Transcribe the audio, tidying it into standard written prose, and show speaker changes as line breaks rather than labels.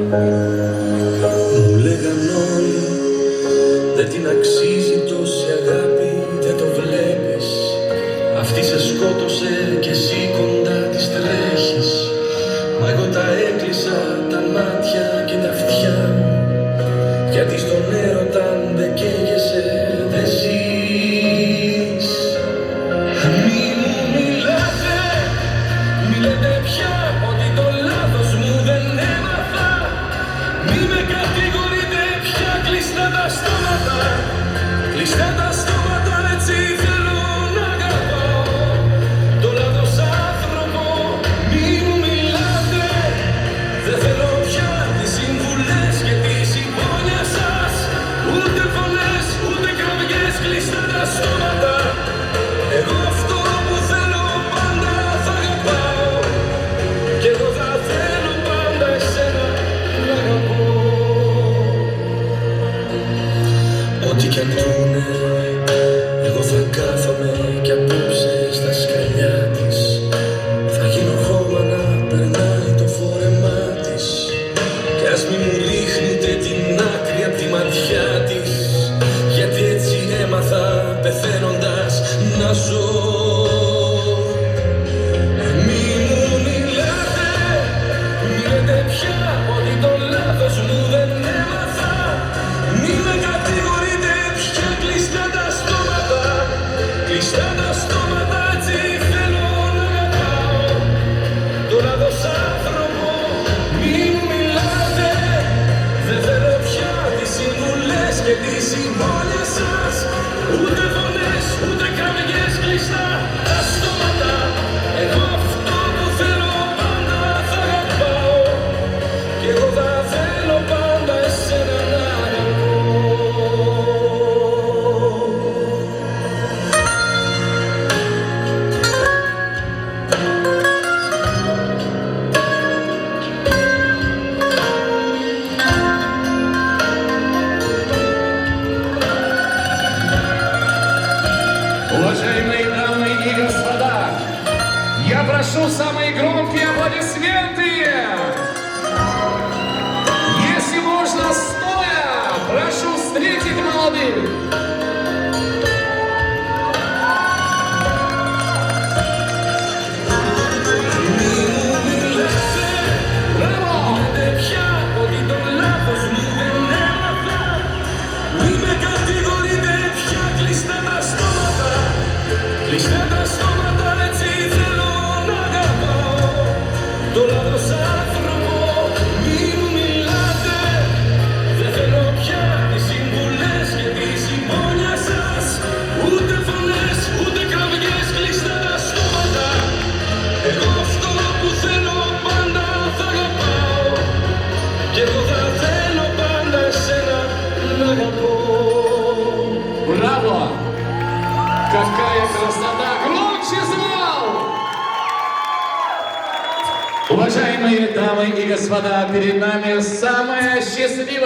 Μου λέγαν όλοι δεν την αξίζει τόση αγάπη, δεν το βλέπεις. Αυτή σε σκότωσε και εσύ κοντά της τρέχεις. Μα εγώ τα έκλεισα τα μάτια και τα αυτιά μου, γιατί στον έρωτα δεν καίγεσαι, δεν ζεις. Μη μου μιλάτε, μη λέτε πια ότι το λάθος μου δεν έμαθα. Μη με κατηγορείτε πια, κλειστά τα στόματα, κλειστά τα στόματα, έτσι θέλω να αγαπάω. Το λάθος άνθρωπο, μη μου μιλάτε, δεν θέλω πια τις συμβουλές και τη συμπόνια σας. Ούτε φωνές, ούτε κραυγές, κλειστά τα στόματα. Εγώ αυτό που θέλω πάντα θα αγαπάω, και εγώ θα θέλω πάντα εσένα να αγαπώ. Ό,τι κι αν πούνε, εγώ θα κάθομαι κι απόψε στα σκαλιά της. Θα γίνω χώμα να περνάει το φόρεμά της, κι ας μη μου ρίχνετε την άκρη απ' τη ματιά της, γιατί έτσι έμαθα πεθαίνοντας να ζω. Μη μου μιλάτε, μη λέτε πια ότι το λάθος μου δεν έμαθα. Μη με κατηγορείτε πια, κλειστά τα στόματα, κλειστά τα στόματα, έτσι θέλω να αγαπάω. Το λάθος άνθρωπο, μη μου μιλάτε, δεν θέλω πια τις συμβουλές και τη συμπόνια σας. Ούτε φωνές, ούτε κραυγές, κλειστά τα στόματα. Εγώ αυτό που θέλω πάντα θα αγαπάω, και εγώ θα θέλω πάντα εσένα να αγαπώ.
Уважаемые дамы и господа, я прошу самые громкие аплодисменты. Если можно, стоя, прошу встретить молодых.
Κλειστά τα στόματα, έτσι θέλω να αγαπάω. Το λάθος άνθρωπο, μη μου μιλάτε, δεν θέλω πια τις συμβουλές και τη συμπόνια σας. Ούτε φωνές, ούτε κραυγές, κλειστά τα στόματα. Εγώ αυτό που θέλω πάντα θα αγαπάω, και εγώ θα θέλω πάντα εσένα να αγαπώ.
Браво! Какая красота! Громче звал! Уважаемые дамы и господа, перед нами самая счастливая